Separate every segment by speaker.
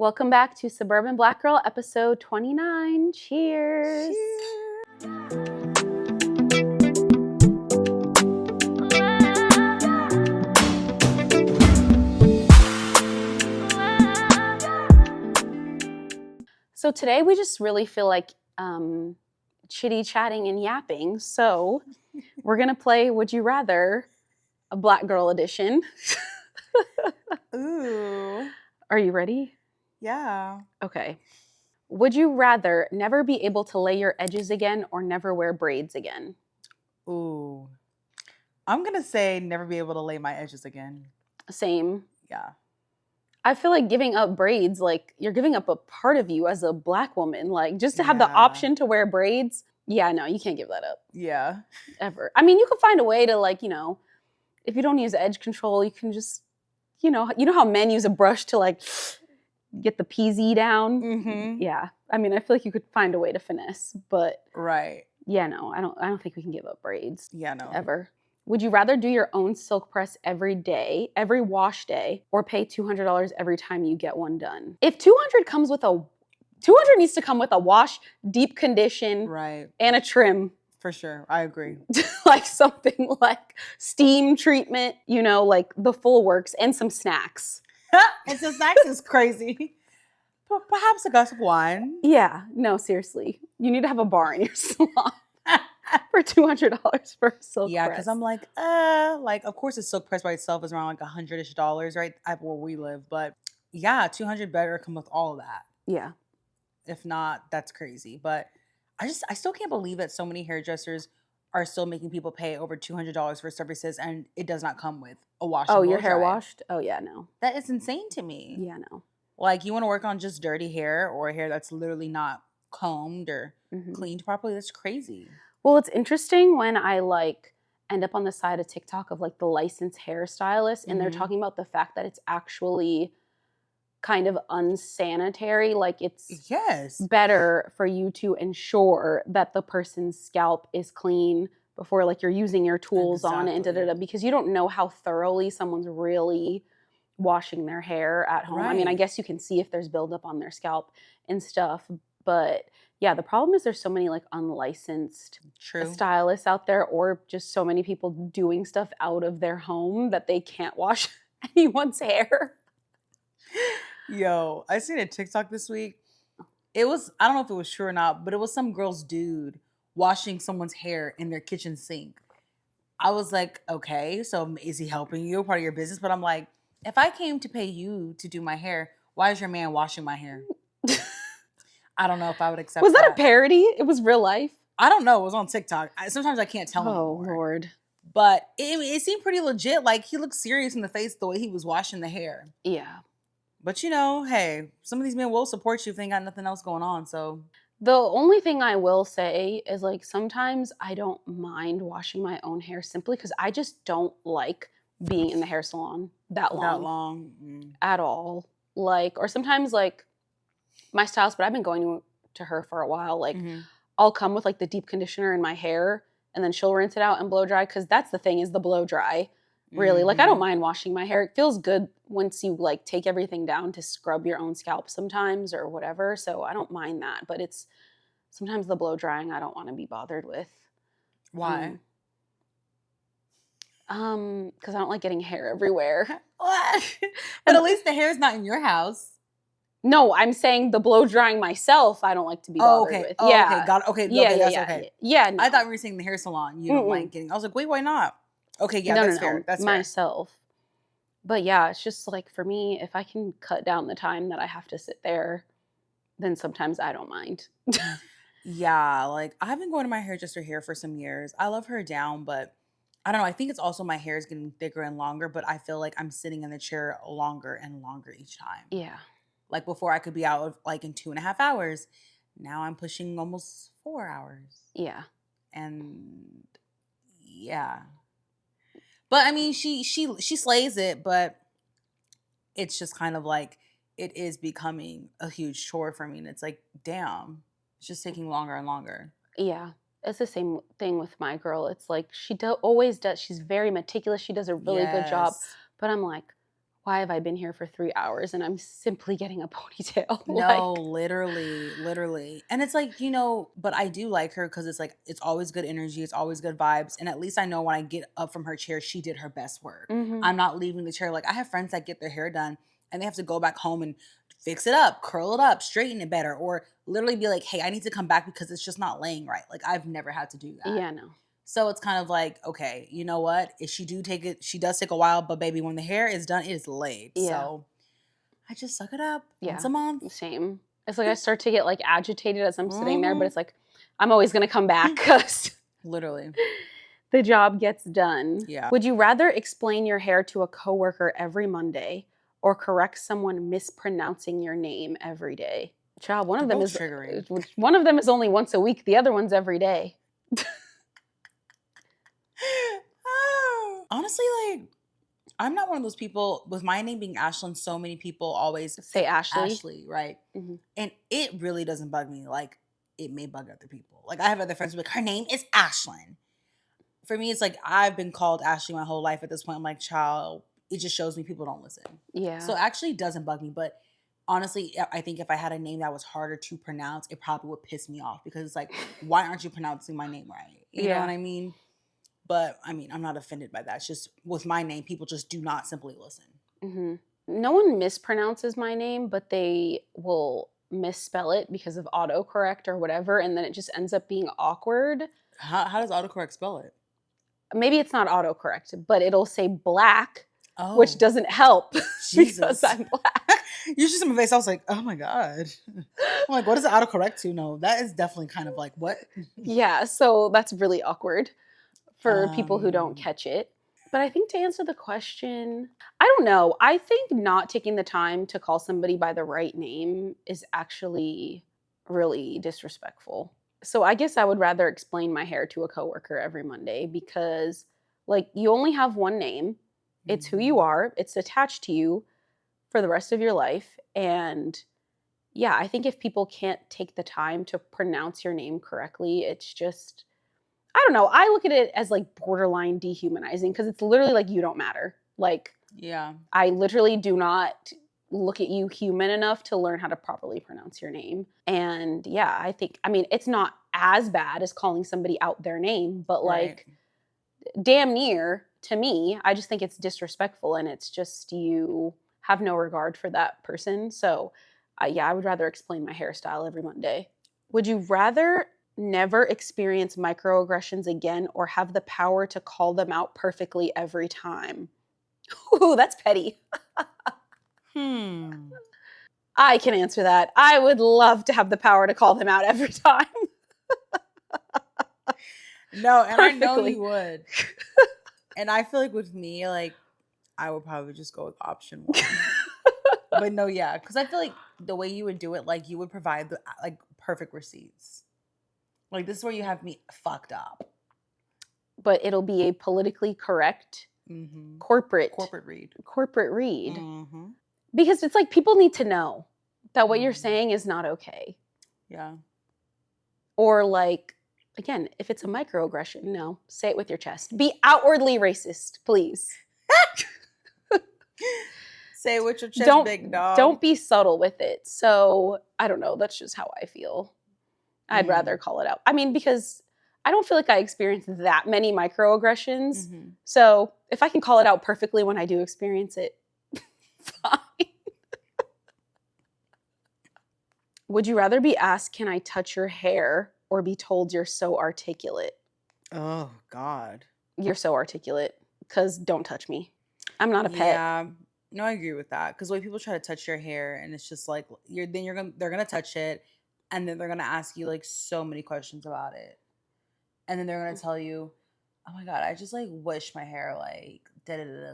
Speaker 1: Welcome back to Suburban Black Girl, episode 29. Cheers. So today we just really feel like chitty chatting and yapping. So we're going to play Would You Rather, a Black Girl edition.
Speaker 2: Ooh.
Speaker 1: Are you ready?
Speaker 2: Yeah.
Speaker 1: Okay. Would you rather never be able to lay your edges again or never wear braids again?
Speaker 2: Ooh. I'm going to say never be able to lay my edges again.
Speaker 1: Same.
Speaker 2: Yeah.
Speaker 1: I feel like giving up braids, like you're giving up a part of you as a Black woman. Like just to have the option to wear braids. Yeah, no, you can't give that up.
Speaker 2: Yeah.
Speaker 1: Ever. I mean, you could find a way to like, if you don't use edge control, you can just, you know how men use a brush to like get the PZ down.
Speaker 2: Mm-hmm.
Speaker 1: Yeah, I mean, I feel like you could find a way to finesse, but
Speaker 2: right.
Speaker 1: Yeah, no, I don't think we can give up braids.
Speaker 2: Yeah, no,
Speaker 1: ever. Would you rather do your own silk press every day, every wash day, or pay $200 every time you get one done? If 200 needs to come with a wash, deep condition,
Speaker 2: right,
Speaker 1: and a trim.
Speaker 2: For sure, I agree.
Speaker 1: Like something like steam treatment, like the full works, and some snacks.
Speaker 2: And some snacks is crazy. Perhaps a glass of wine.
Speaker 1: Yeah, no, seriously. You need to have a bar in your salon for $200 for a silk press.
Speaker 2: Yeah, because I'm like, of course a silk press by itself is around like $100-ish, right? Where we live. But yeah, 200 better come with all of that.
Speaker 1: Yeah.
Speaker 2: If not, that's crazy. But I still can't believe that so many hairdressers are still making people pay over $200 for services and it does not come with a wash.
Speaker 1: Oh, your hair washed? Oh, yeah, no.
Speaker 2: That is insane to me.
Speaker 1: Yeah, no.
Speaker 2: Like, you want to work on just dirty hair or hair that's literally not combed or cleaned properly? That's crazy.
Speaker 1: Well, it's interesting when I end up on the side of TikTok of the licensed hairstylist and they're talking about the fact that it's actually kind of unsanitary. Like it's better for you to ensure that the person's scalp is clean before you're using your tools on it and because you don't know how thoroughly someone's really washing their hair at home. Right. I mean, I guess you can see if there's buildup on their scalp and stuff, but yeah, the problem is there's so many unlicensed stylists out there or just so many people doing stuff out of their home that they can't wash anyone's hair.
Speaker 2: Yo, I seen a TikTok this week. It was, I don't know if it was true or not, but it was some girl's dude washing someone's hair in their kitchen sink. I was like, okay, so is he helping you, part of your business? But I'm like, if I came to pay you to do my hair, why is your man washing my hair? I don't know if I would accept that.
Speaker 1: Was that a parody? It was real life?
Speaker 2: I don't know. It was on TikTok. Sometimes I can't tell
Speaker 1: anymore. Oh, Lord.
Speaker 2: But it seemed pretty legit. Like, he looked serious in the face the way he was washing the hair.
Speaker 1: Yeah.
Speaker 2: But, hey, some of these men will support you if they ain't got nothing else going on, so.
Speaker 1: The only thing I will say is, sometimes I don't mind washing my own hair simply because I just don't like being in the hair salon that long.
Speaker 2: That long.
Speaker 1: At all. Or sometimes, my stylist, but I've been going to her for a while, I'll come with, the deep conditioner in my hair, and then she'll rinse it out and blow dry, because that's the thing, is the blow dry. Really, I don't mind washing my hair. It feels good once you take everything down to scrub your own scalp sometimes or whatever. So I don't mind that, but it's sometimes the blow drying I don't want to be bothered with.
Speaker 2: Why?
Speaker 1: Because I don't like getting hair everywhere.
Speaker 2: What? But at least the hair's not in your house.
Speaker 1: No, I'm saying the blow drying myself, I don't like to be bothered with.
Speaker 2: Oh,
Speaker 1: yeah.
Speaker 2: Okay, got it. Okay,
Speaker 1: yeah,
Speaker 2: okay, that's
Speaker 1: yeah,
Speaker 2: okay.
Speaker 1: Yeah, no.
Speaker 2: I thought we were saying the hair salon. You don't like getting. I was like, wait, why not? Okay, yeah, that's fair. That's
Speaker 1: myself. But yeah, it's just for me, if I can cut down the time that I have to sit there, then sometimes I don't mind.
Speaker 2: Yeah, I've been going to my hairdresser here for some years. I love her down, but I don't know. I think it's also my hair is getting thicker and longer, but I feel like I'm sitting in the chair longer and longer each time.
Speaker 1: Yeah.
Speaker 2: Before I could be out in 2.5 hours. Now I'm pushing almost 4 hours.
Speaker 1: Yeah.
Speaker 2: And yeah. But I mean, she slays it, but it's just kind of it is becoming a huge chore for me. And it's damn, it's just taking longer and longer.
Speaker 1: Yeah. It's the same thing with my girl. It's she always does. She's very meticulous. She does a really good job. But I'm why why have I been here for 3 hours and I'm simply getting a ponytail?
Speaker 2: No, literally. And it's like, but I do like her because it's like, it's always good energy. It's always good vibes. And at least I know when I get up from her chair, she did her best work.
Speaker 1: Mhm.
Speaker 2: I'm not leaving the chair. Like, I have friends that get their hair done and they have to go back home and fix it up, curl it up, straighten it better, or literally be like, hey, I need to come back because it's just not laying right. Like, I've never had to do that.
Speaker 1: Yeah, no.
Speaker 2: So it's kind of like, okay, you know what? If she does take a while, but baby, when the hair is done, it is laid.
Speaker 1: Yeah.
Speaker 2: So I just suck it up once
Speaker 1: Yeah.
Speaker 2: a month.
Speaker 1: Same. It's like I start to get like agitated as I'm sitting there, but it's like I'm always gonna come back because
Speaker 2: Literally.
Speaker 1: the job gets done.
Speaker 2: Yeah.
Speaker 1: Would you rather explain your hair to a coworker every Monday or correct someone mispronouncing your name every day? Child, one of them
Speaker 2: Both
Speaker 1: is
Speaker 2: triggering.
Speaker 1: One of them is only once a week. The other one's every day.
Speaker 2: Honestly, like, I'm not one of those people, with my name being Ashlyn, so many people always
Speaker 1: Say Ashley.
Speaker 2: Ashley, right?
Speaker 1: Mhm.
Speaker 2: And it really doesn't bug me. Like, it may bug other people. Like, I have other friends who are like, her name is Ashlyn. For me, it's like, I've been called Ashley my whole life at this point. I'm like, child, it just shows me people don't listen.
Speaker 1: Yeah.
Speaker 2: So it actually doesn't bug me. But honestly, I think if I had a name that was harder to pronounce, it probably would piss me off because it's like, why aren't you pronouncing my name right? You know
Speaker 1: Yeah.
Speaker 2: what I mean? But I mean, I'm not offended by that. It's just with my name, people just do not simply listen.
Speaker 1: Mhm. No one mispronounces my name, but they will misspell it because of autocorrect or whatever, and then it just ends up being awkward.
Speaker 2: How does autocorrect spell it?
Speaker 1: Maybe it's not autocorrect, but it'll say black,
Speaker 2: Oh,
Speaker 1: which doesn't help
Speaker 2: Jesus.
Speaker 1: because I'm black.
Speaker 2: You just in my face. I was like, oh my God. I'm like, what does it autocorrect to? No, that is definitely kind of like, what?
Speaker 1: Yeah, so that's really awkward for people who don't catch it. But I think to answer the question, I don't know. I think not taking the time to call somebody by the right name is actually really disrespectful. So I guess I would rather explain my hair to a coworker every Monday because, like, you only have one name. It's who you are. It's attached to you for the rest of your life. And yeah, I think if people can't take the time to pronounce your name correctly, it's just, I don't know. I look at it as like borderline dehumanizing because it's literally like you don't matter. Like,
Speaker 2: Yeah.
Speaker 1: I literally do not look at you human enough to learn how to properly pronounce your name. And yeah, I mean, it's not as bad as calling somebody out their name, but like damn near to me, I just think it's disrespectful and it's just you have no regard for that person. So yeah, I would rather explain my hairstyle every Monday. Would you rather never experience microaggressions again or have the power to call them out perfectly every time? Ooh, that's petty. I can answer that. I would love to have the power to call them out every time.
Speaker 2: No, and
Speaker 1: Perfectly.
Speaker 2: I know you would. And I feel like with me, like, I would probably just go with option one. But no, yeah, because I feel like the way you would do it, like, you would provide the like perfect receipts. Like, this is where you have me fucked up.
Speaker 1: But it'll be a politically correct corporate read. Because it's like people need to know that what you're saying is not okay.
Speaker 2: Yeah.
Speaker 1: Or like, again, if it's a microaggression, no, say it with your chest. Be outwardly racist, please.
Speaker 2: Say it with your chest, big dog.
Speaker 1: Don't be subtle with it. So I don't know. That's just how I feel. I'd rather call it out. I mean, because I don't feel like I experienced that many microaggressions. So if I can call it out perfectly when I do experience it, fine. Would you rather be asked, can I touch your hair, or be told you're so articulate?
Speaker 2: Oh, God.
Speaker 1: You're so articulate, because don't touch me. I'm not a pet.
Speaker 2: Yeah. No, I agree with that. Because the way people try to touch your hair, and it's just like, they're gonna touch it, and then they're gonna ask you like so many questions about it. And then they're gonna tell you, oh my God, I just like wish my hair like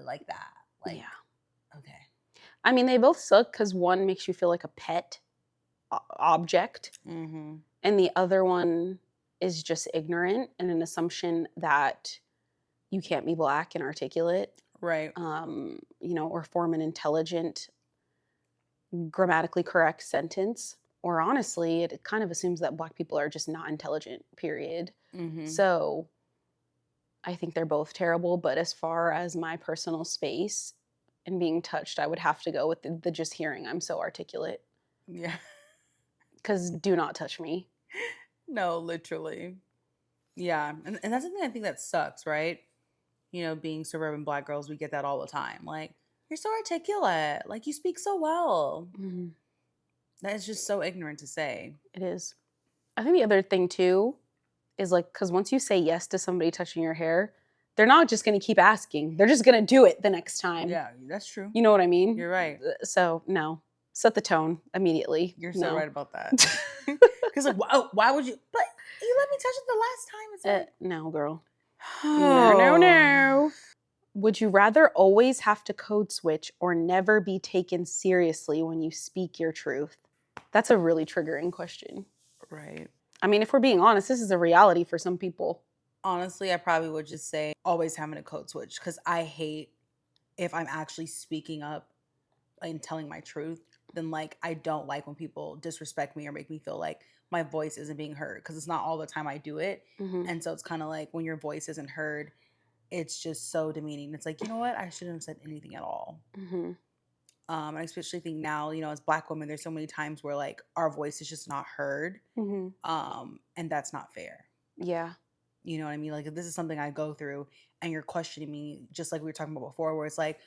Speaker 2: like that. Like, yeah. Okay.
Speaker 1: I mean, they both suck because one makes you feel like a pet object, and the other one is just ignorant and an assumption that you can't be black and articulate,
Speaker 2: right?
Speaker 1: Or form an intelligent, grammatically correct sentence. Or honestly, it kind of assumes that black people are just not intelligent, period. So I think they're both terrible. But as far as my personal space, and being touched, I would have to go with the just hearing I'm so articulate.
Speaker 2: Yeah.
Speaker 1: Because do not touch me.
Speaker 2: No, literally. Yeah. And that's the thing I think that sucks, right? You know, being suburban Black girls, we get that all the time. Like, you're so articulate. Like, you speak so well.
Speaker 1: Mm-hmm.
Speaker 2: That is just so ignorant to say.
Speaker 1: It is. I think the other thing, too, is like, because once you say yes to somebody touching your hair, they're not just going to keep asking. They're just going to do it the next time.
Speaker 2: Yeah, that's true.
Speaker 1: You know what I mean?
Speaker 2: You're right.
Speaker 1: So, no. Set the tone immediately.
Speaker 2: You're so right about that. Because, like, why would you? But you let me touch it the last time. It's like,
Speaker 1: no, girl.
Speaker 2: oh.
Speaker 1: No. Would you rather always have to code switch or never be taken seriously when you speak your truth? That's a really triggering question.
Speaker 2: Right.
Speaker 1: I mean, if we're being honest, this is a reality for some people.
Speaker 2: Honestly, I probably would just say always having a code switch because I hate if I'm actually speaking up and telling my truth, then like I don't like when people disrespect me or make me feel like my voice isn't being heard because it's not all the time I do it.
Speaker 1: Mm-hmm.
Speaker 2: And so it's kind of like when your voice isn't heard, it's just so demeaning. It's like, you know what? I shouldn't have said anything at all.
Speaker 1: Mm-hmm.
Speaker 2: I especially think now, you know, as Black women, there's so many times where like our voice is just not heard.
Speaker 1: Mm-hmm.
Speaker 2: And that's not fair.
Speaker 1: Yeah.
Speaker 2: You know what I mean? Like if this is something I go through and you're questioning me, just like we were talking about before, where it's like,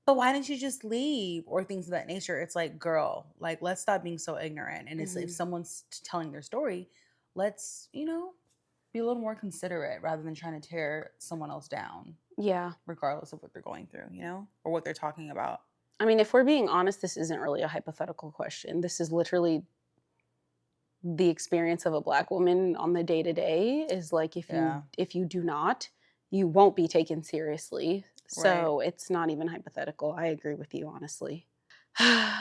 Speaker 2: but why didn't you just leave? Or things of that nature. It's like, girl, like let's stop being so ignorant. And it's if someone's telling their story, let's, you know, be a little more considerate rather than trying to tear someone else down.
Speaker 1: Yeah.
Speaker 2: Regardless of what they're going through, you know, or what they're talking about.
Speaker 1: I mean, if we're being honest, this isn't really a hypothetical question. This is literally the experience of a Black woman on the day-to-day is like, if you do not, you won't be taken seriously. So It's not even hypothetical. I agree with you, honestly.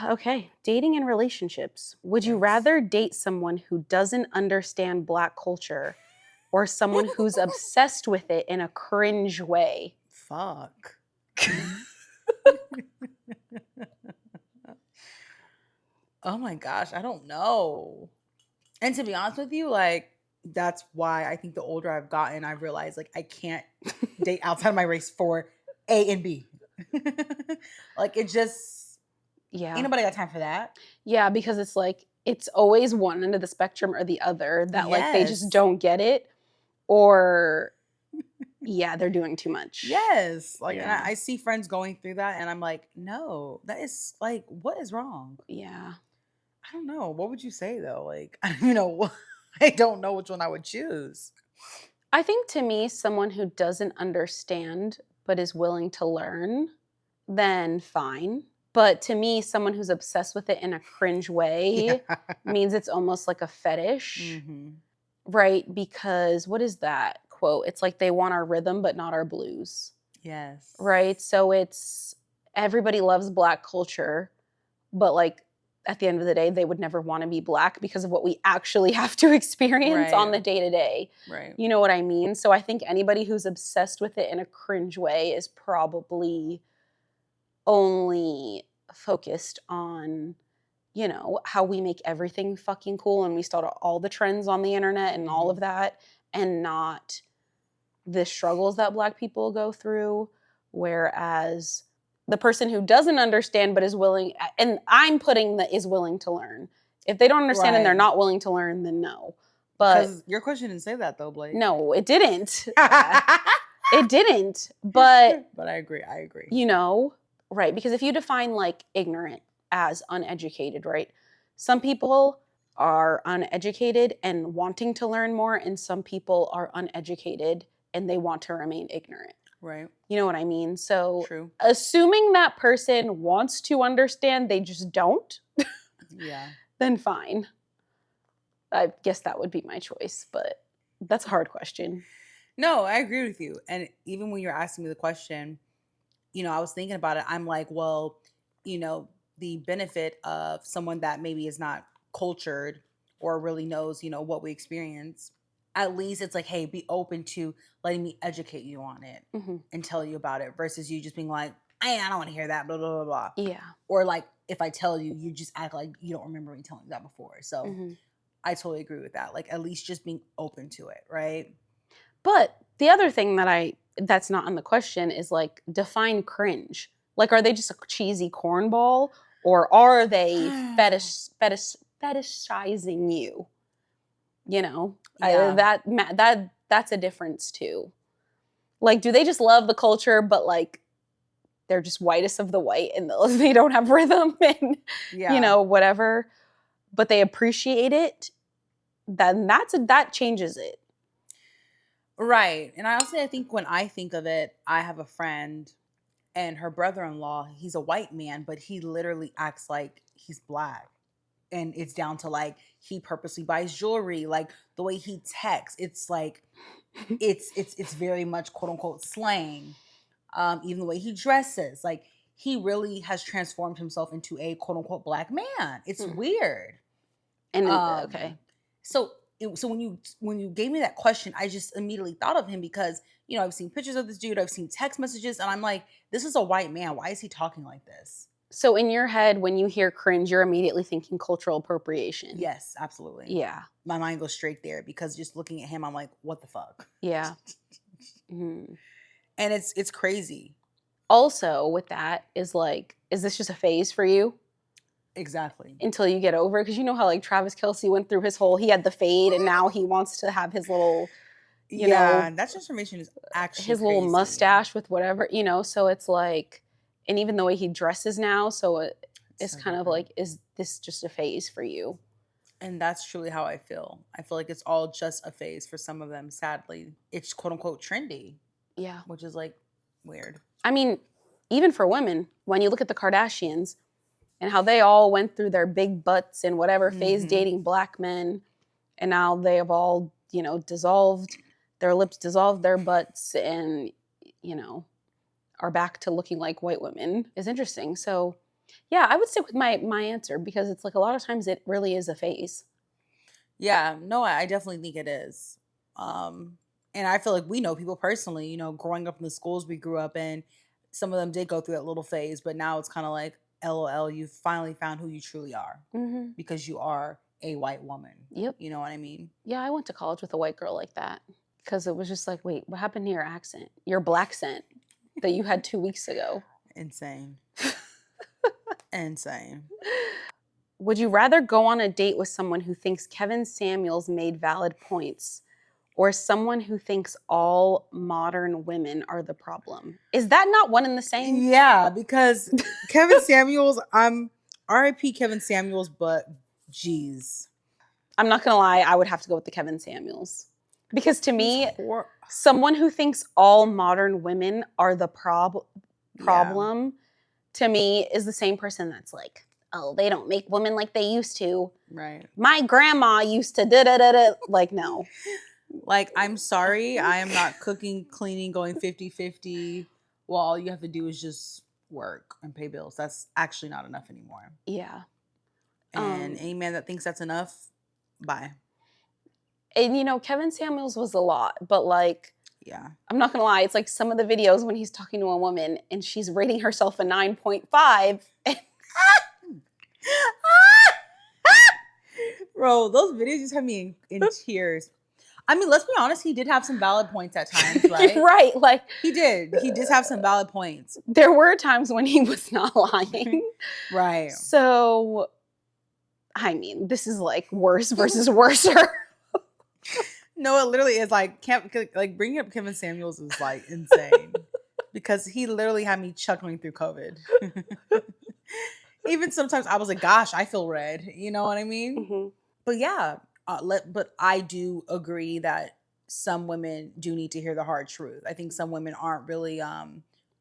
Speaker 1: Okay. Dating and relationships. Would you rather date someone who doesn't understand Black culture or someone who's obsessed with it in a cringe way?
Speaker 2: Fuck. Oh my gosh, I don't know. And to be honest with you, like that's why I think the older I've gotten, I've realized like I can't date outside of my race for A and B. Like it just ain't nobody got time for that.
Speaker 1: Yeah, because it's like it's always one end of the spectrum or the other that like they just don't get it, or they're doing too much.
Speaker 2: Yes. Like and I see friends going through that and I'm like, no, that is like, what is wrong?
Speaker 1: Yeah.
Speaker 2: I don't know. What would you say though? Like, you know, I don't know which one I would choose.
Speaker 1: I think to me, someone who doesn't understand but is willing to learn, then fine. But to me, someone who's obsessed with it in a cringe way means it's almost like a fetish, right? Because what is that quote? It's like they want our rhythm but not our blues.
Speaker 2: Yes.
Speaker 1: Right? So it's everybody loves Black culture, but like at the end of the day, they would never want to be Black because of what we actually have to experience on the day-to-day.
Speaker 2: Right.
Speaker 1: You know what I mean? So I think anybody who's obsessed with it in a cringe way is probably only focused on, you know, how we make everything fucking cool and we start all the trends on the internet and all of that, and not the struggles that Black people go through. Whereas the person who doesn't understand but is willing, and I'm putting the is willing to learn. If they don't understand and they're not willing to learn, then no. But
Speaker 2: because your question didn't say that though, Blake.
Speaker 1: No, it didn't. It didn't. But
Speaker 2: I agree.
Speaker 1: You know, right? Because if you define like ignorant as uneducated, right? Some people are uneducated and wanting to learn more, and some people are uneducated and they want to remain ignorant.
Speaker 2: Right.
Speaker 1: You know what I mean? So
Speaker 2: true.
Speaker 1: Assuming that person wants to understand, they just don't.
Speaker 2: Yeah.
Speaker 1: Then fine. I guess that would be my choice, but that's a hard question.
Speaker 2: No, I agree with you. And even when you're asking me the question, you know, I was thinking about it. I'm like, well, you know, the benefit of someone that maybe is not cultured or really knows, you know, what we experience, at least it's like, hey, be open to letting me educate you on it and tell you about it versus you just being like, I don't want to hear that, blah, blah, blah, blah.
Speaker 1: Yeah.
Speaker 2: Or like, if I tell you, you just act like you don't remember me telling you that before. So I totally agree with that. Like, at least just being open to it, right?
Speaker 1: But the other thing that's not on the question is like, define cringe. Like, are they just a cheesy cornball, or are they fetishizing you? You know,
Speaker 2: Yeah.
Speaker 1: that's a difference too. Like, do they just love the culture, but like they're just whitest of the white and they don't have rhythm and
Speaker 2: Yeah.
Speaker 1: whatever, but they appreciate it? Then that changes it.
Speaker 2: Right. And I think when I think of it, I have a friend and her brother-in-law, he's a white man, but he literally acts like he's black. And it's down to like he purposely buys jewelry, like the way he texts, it's like it's very much quote unquote slang. Even the way he dresses, like he really has transformed himself into a quote unquote black man. It's weird.
Speaker 1: And
Speaker 2: Um,
Speaker 1: okay.
Speaker 2: so so when you gave me that question, I just immediately thought of him because I've seen pictures of this dude, I've seen text messages, and I'm like, this is a white man. Why is he talking like this?
Speaker 1: So in your head, when you hear cringe, you're immediately thinking cultural appropriation.
Speaker 2: Yes, absolutely.
Speaker 1: Yeah.
Speaker 2: My mind goes straight there because just looking at him, I'm like, what the fuck?
Speaker 1: Yeah. Mm-hmm.
Speaker 2: And it's crazy.
Speaker 1: Also, with that is like, is this just a phase for you?
Speaker 2: Exactly.
Speaker 1: Until you get over it? Because you know how like Travis Kelce went through he had the fade, and now he wants to have his little,
Speaker 2: that transformation is actually
Speaker 1: his little
Speaker 2: crazy.
Speaker 1: mustache with whatever, so it's like, and even the way he dresses now, so it's kind of like, is this just a phase for you?
Speaker 2: And that's truly how I feel. I feel like it's all just a phase for some of them. Sadly, it's quote unquote trendy.
Speaker 1: Yeah.
Speaker 2: Which is like weird.
Speaker 1: I mean, even for women, when you look at the Kardashians and how they all went through their big butts and whatever phase dating black men, and now they have all, dissolved their lips, dissolved their butts, and, are back to looking like white women, is interesting. So yeah, I would stick with my answer, because it's like a lot of times it really is a phase.
Speaker 2: Yeah, no, I definitely think it is. And I feel like we know people personally, growing up in the schools we grew up in, some of them did go through that little phase, but now it's kind of like, LOL, you finally found who you truly are because you are a white woman.
Speaker 1: Yep.
Speaker 2: You know what I mean?
Speaker 1: Yeah, I went to college with a white girl like that, because it was just like, wait, what happened to your accent? Your black scent that you had 2 weeks ago.
Speaker 2: Insane. Insane.
Speaker 1: Would you rather go on a date with someone who thinks Kevin Samuels made valid points, or someone who thinks all modern women are the problem? Is that not one and the same?
Speaker 2: Yeah, because Kevin Samuels, I'm RIP Kevin Samuels, but geez.
Speaker 1: I'm not going to lie, I would have to go with the Kevin Samuels. Because to me, someone who thinks all modern women are the problem, to me, is the same person that's like, oh, they don't make women like they used to.
Speaker 2: Right.
Speaker 1: My grandma used to da-da-da-da. Like, no.
Speaker 2: Like, I'm sorry, I am not cooking, cleaning, going 50-50. Well, all you have to do is just work and pay bills. That's actually not enough anymore.
Speaker 1: Yeah.
Speaker 2: And any man that thinks that's enough, bye.
Speaker 1: And, Kevin Samuels was a lot, but like,
Speaker 2: yeah,
Speaker 1: I'm not going to lie. It's like some of the videos when he's talking to a woman and she's rating herself a 9.5.
Speaker 2: Bro, those videos just have me in tears. I mean, let's be honest. He did have some valid points at times, right?
Speaker 1: Right. Like,
Speaker 2: he did. He did have some valid points.
Speaker 1: There were times when he was not lying.
Speaker 2: Right.
Speaker 1: So, I mean, this is like worse versus worser.
Speaker 2: No, it literally is like bringing up Kevin Samuels is like insane because he literally had me chuckling through COVID. Even sometimes I was like, "Gosh, I feel red." You know what I mean?
Speaker 1: Mm-hmm.
Speaker 2: But yeah, but I do agree that some women do need to hear the hard truth. I think some women aren't really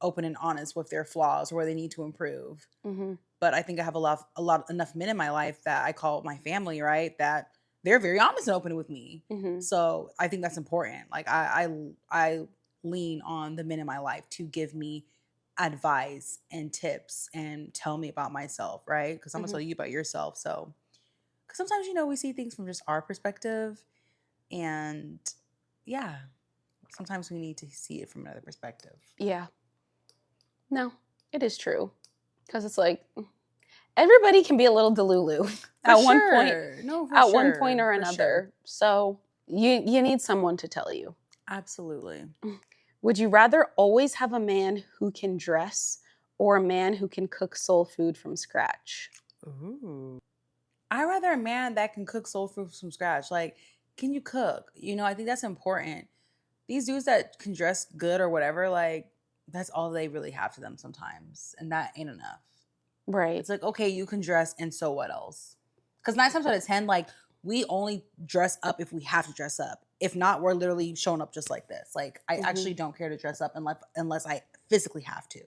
Speaker 2: open and honest with their flaws or where they need to improve.
Speaker 1: Mm-hmm.
Speaker 2: But I think I have enough men in my life that I call my family, right? That they're very honest and open with me.
Speaker 1: Mm-hmm.
Speaker 2: So I think that's important. Like I lean on the men in my life to give me advice and tips and tell me about myself, right? Because I'm gonna tell you about yourself. So, because sometimes we see things from just our perspective, and yeah, sometimes we need to see it from another perspective.
Speaker 1: Yeah. No, it is true, because it's like everybody can be a little delulu at one point. No, at one point or another. Sure. So you need someone to tell you.
Speaker 2: Absolutely.
Speaker 1: Would you rather always have a man who can dress, or a man who can cook soul food from scratch?
Speaker 2: Ooh. I'd rather a man that can cook soul food from scratch. Like, can you cook? You know, I think that's important. These dudes that can dress good or whatever, like, that's all they really have to them sometimes. And that ain't enough.
Speaker 1: Right.
Speaker 2: It's like, okay, you can dress, and so what else? Because 9 times out of 10, like, we only dress up if we have to dress up. If not, we're literally showing up just like this. Like, I actually don't care to dress up unless I physically have to.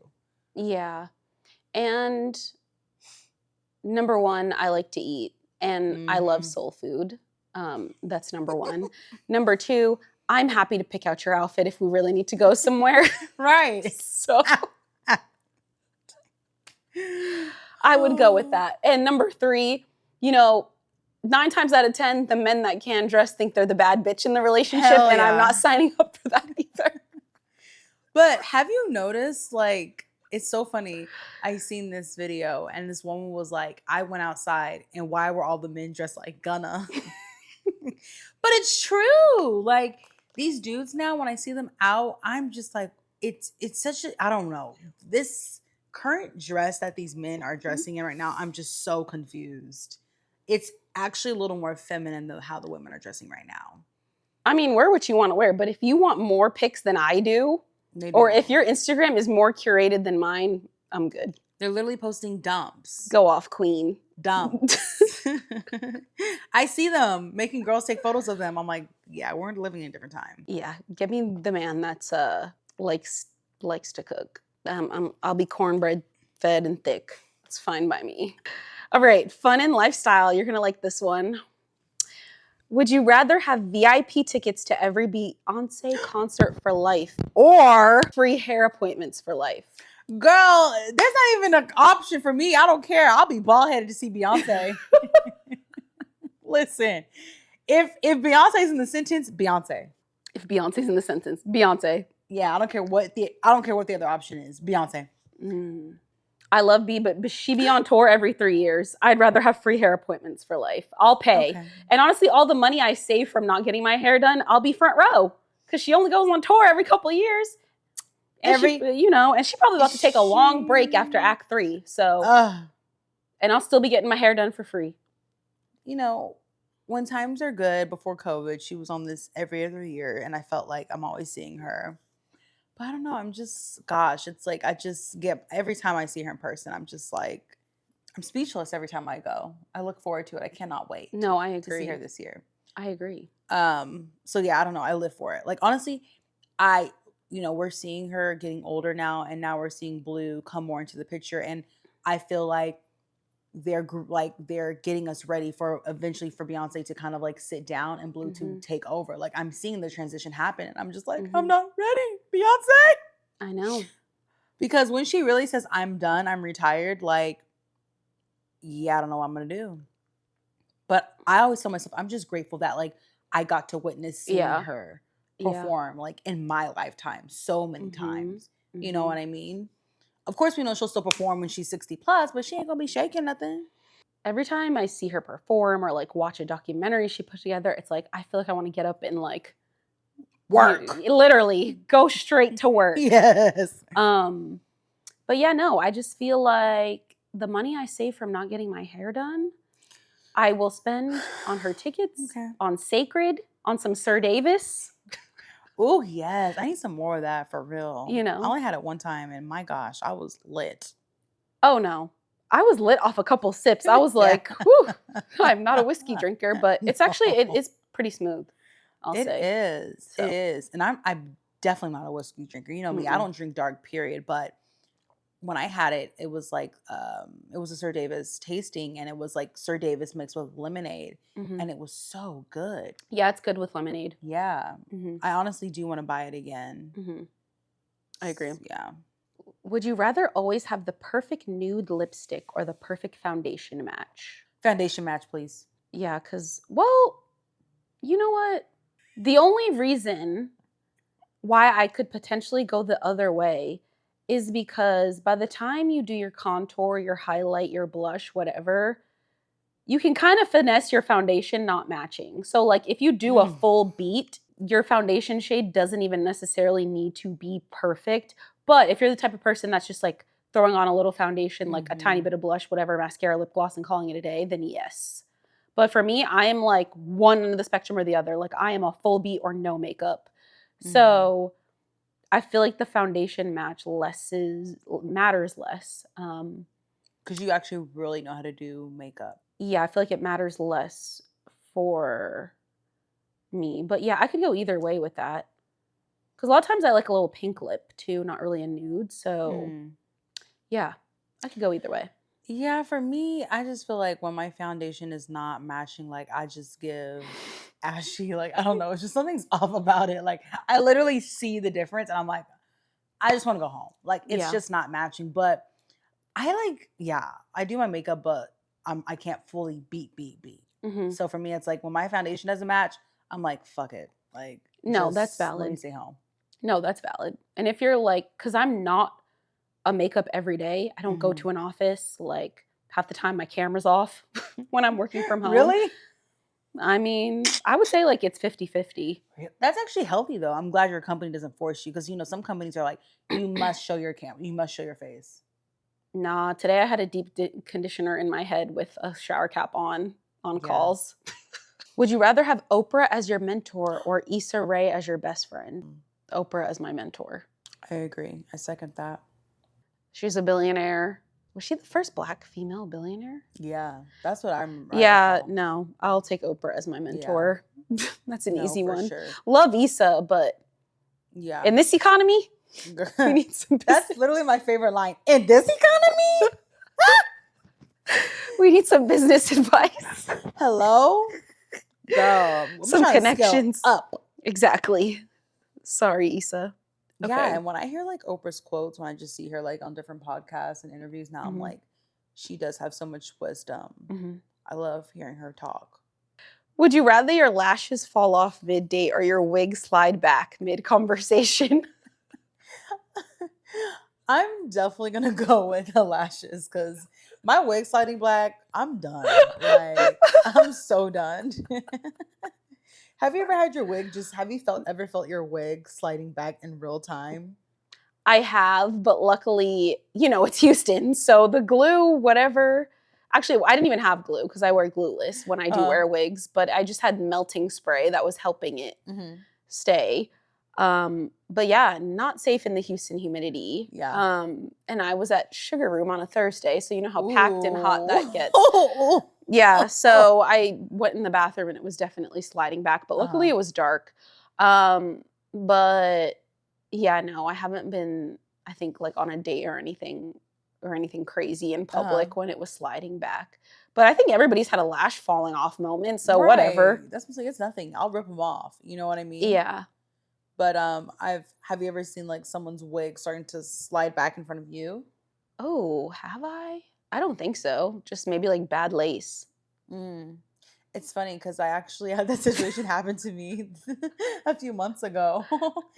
Speaker 1: Yeah. And number one, I like to eat, and I love soul food. That's number one. Number two, I'm happy to pick out your outfit if we really need to go somewhere.
Speaker 2: Right.
Speaker 1: So I would go with that. And number three, 9 times out of 10, the men that can dress think they're the bad bitch in the relationship, and I'm not signing up for that either.
Speaker 2: But have you noticed, like, it's so funny. I seen this video, and this woman was like, I went outside, and why were all the men dressed like Gunna? But it's true. Like, these dudes now, when I see them out, I'm just like, it's such a, I don't know. This current dress that these men are dressing in right now, I'm just so confused. It's actually a little more feminine than how the women are dressing right now.
Speaker 1: I mean, wear what you want to wear, but if you want more pics than I do, or if your Instagram is more curated than mine, I'm good.
Speaker 2: They're literally posting dumps.
Speaker 1: Go off, queen.
Speaker 2: Dumps. I see them making girls take photos of them. I'm like, yeah, we're living in a different time.
Speaker 1: Yeah, give me the man that's likes to cook. I'll be cornbread fed and thick. It's fine by me. All right, fun and lifestyle. You're gonna like this one. Would you rather have VIP tickets to every Beyoncé concert for life or free hair appointments for life?
Speaker 2: Girl, there's not even an option for me. I don't care. I'll be bald-headed to see Beyonce. Listen, if Beyonce's in the sentence, Beyonce.
Speaker 1: If Beyonce's in the sentence, Beyonce.
Speaker 2: Yeah, I don't care what the other option is. Beyonce.
Speaker 1: I love B, but she be on tour every 3 years. I'd rather have free hair appointments for life. I'll pay. Okay. And honestly, all the money I save from not getting my hair done, I'll be front row. Because she only goes on tour every couple of years. And she probably about to take a long break after Act 3. So, and I'll still be getting my hair done for free.
Speaker 2: When times are good before COVID, she was on this every other year, and I felt like I'm always seeing her. But I don't know. It's like I just get, every time I see her in person, I'm just like, I'm speechless every time I go. I look forward to it. I cannot wait.
Speaker 1: No, I agree.
Speaker 2: To see her this year.
Speaker 1: I agree.
Speaker 2: So yeah, I don't know. I live for it. Like, honestly, we're seeing her getting older now, and now we're seeing Blue come more into the picture, and I feel like they're getting us ready for eventually for Beyonce to kind of like sit down and Blue to take over. Like, I'm seeing the transition happen, and I'm just like, I'm not ready, Beyonce.
Speaker 1: I know.
Speaker 2: Because when she really says, I'm done, I'm retired, like, yeah, I don't know what I'm going to do. But I always tell myself, I'm just grateful that, like, I got to witness seeing her perform, like, in my lifetime so many times. You know what I mean? Of course, we know she'll still perform when she's 60 plus, but she ain't going to be shaking nothing.
Speaker 1: Every time I see her perform or, like, watch a documentary she put together, it's like, I feel like I want to get up and, like,
Speaker 2: work.
Speaker 1: Literally, go straight to work.
Speaker 2: Yes.
Speaker 1: But yeah, no, I just feel like the money I save from not getting my hair done, I will spend on her tickets, on Sacred, on some Sir Davis.
Speaker 2: Oh, yes. I need some more of that for real.
Speaker 1: I
Speaker 2: only had it one time, and my gosh, I was lit.
Speaker 1: Oh, no. I was lit off a couple sips. I was like, whew, I'm not a whiskey drinker, but it's actually, it is pretty smooth, I'll say.
Speaker 2: It is. So. It is. And I'm definitely not a whiskey drinker. You know me, I don't drink dark, period. But when I had it, it was like, it was a Sir Davis tasting, and it was like Sir Davis mixed with lemonade. And it was so good.
Speaker 1: Yeah, it's good with lemonade.
Speaker 2: Yeah. I honestly do want to buy it again.
Speaker 1: I agree.
Speaker 2: Yeah.
Speaker 1: Would you rather always have the perfect nude lipstick or the perfect foundation match?
Speaker 2: Foundation match, please.
Speaker 1: Yeah, because, well, you know what? The only reason why I could potentially go the other way is because by the time you do your contour, your highlight, your blush, whatever, you can kind of finesse your foundation not matching. So, like, if you do a full beat, your foundation shade doesn't even necessarily need to be perfect. But if you're the type of person that's just, like, throwing on a little foundation, like a tiny
Speaker 2: Mhm.
Speaker 1: bit of blush, whatever, mascara, lip gloss, and calling it a day, then yes. But for me, I am like one end of the spectrum or the other. Like I am a full beat or no makeup.
Speaker 2: Mhm.
Speaker 1: So I feel like the foundation matters less.
Speaker 2: Because you actually really know how to do makeup.
Speaker 1: Yeah, I feel like it matters less for me. But yeah, I could go either way with that. Because a lot of times I like a little pink lip too, not really a nude. So
Speaker 2: Mm.
Speaker 1: yeah, I could go either way.
Speaker 2: Yeah, for me, I just feel like when my foundation is not matching, like I just give ashy. Like I don't know, it's just something's off about it. Like I literally see the difference, and I'm like, I just want to go home. Like it's
Speaker 1: Yeah.
Speaker 2: just not matching. But I like, yeah, I do my makeup, but I can't fully beat.
Speaker 1: Hmm.
Speaker 2: So for me, it's like when my foundation doesn't match, I'm like, fuck it. Like
Speaker 1: No, that's
Speaker 2: just let me
Speaker 1: valid.
Speaker 2: stay home.
Speaker 1: No, that's valid. And if you're like, because I'm not a makeup every day, I don't go
Speaker 2: Mhm.
Speaker 1: to an office. Like half the time my camera's off when I'm working from home.
Speaker 2: Really?
Speaker 1: I mean, I would say like it's 50-50.
Speaker 2: That's actually healthy though. I'm glad your company doesn't force you because some companies are like, you must show your camera, you must show your face.
Speaker 1: Nah, today I had a deep conditioner in my head with a shower cap on
Speaker 2: Yeah.
Speaker 1: calls. Would you rather have Oprah as your mentor or Issa Rae as your best friend? Oprah as my mentor.
Speaker 2: I agree. I second that.
Speaker 1: She's a billionaire. Was she the first Black female billionaire?
Speaker 2: Yeah, that's what I
Speaker 1: Yeah,
Speaker 2: recall.
Speaker 1: no, I'll take Oprah as my
Speaker 2: Yeah,
Speaker 1: mentor. That's an
Speaker 2: no,
Speaker 1: easy
Speaker 2: for
Speaker 1: one.
Speaker 2: sure.
Speaker 1: Love Issa, but
Speaker 2: Yeah.
Speaker 1: in this economy, we need some
Speaker 2: That's
Speaker 1: business.
Speaker 2: literally my favorite line. In this economy?
Speaker 1: We need some business advice.
Speaker 2: Hello? Girl, I'm
Speaker 1: Some
Speaker 2: trying to scale
Speaker 1: connections.
Speaker 2: up.
Speaker 1: Exactly. Sorry, Issa.
Speaker 2: Yeah,
Speaker 1: Okay.
Speaker 2: and when I hear like Oprah's quotes, when I just see her like on different podcasts and interviews now, I'm
Speaker 1: Mhm.
Speaker 2: like, she does have so much wisdom.
Speaker 1: Mhm.
Speaker 2: I love hearing her talk.
Speaker 1: Would you rather your lashes fall off mid-date or your wig slide back mid-conversation?
Speaker 2: I'm definitely gonna go with the lashes because my wig sliding black, I'm done. Like I'm so done. Have you ever had your wig have you ever felt your wig sliding back in real time?
Speaker 1: I have, but luckily, it's Houston. So the glue, whatever. Actually, I didn't even have glue because I wear glueless when I do
Speaker 2: Uh
Speaker 1: wear wigs, but I just had melting spray that was helping it
Speaker 2: hmm.
Speaker 1: stay. But yeah, not safe in the Houston humidity.
Speaker 2: Yeah.
Speaker 1: And I was at Sugar Room on a Thursday, so you know how packed and hot that gets.
Speaker 2: Ooh.
Speaker 1: Yeah, so I went in the bathroom and it was definitely sliding back, but luckily
Speaker 2: Uh-huh.
Speaker 1: it was dark. But yeah, no, I haven't been, I think, like on a date or anything crazy in
Speaker 2: Uh-huh.
Speaker 1: public when it was sliding back. But I think everybody's had a lash falling off moment, so
Speaker 2: Right.
Speaker 1: whatever.
Speaker 2: That's what I'm saying. It's nothing. I'll rip them off. You know what I mean?
Speaker 1: Yeah.
Speaker 2: But have you ever seen like someone's wig starting to slide back in front of you?
Speaker 1: Oh, have I? I don't think so. Just maybe like bad lace.
Speaker 2: Mm. It's funny because I actually had that situation happen to me a few months ago.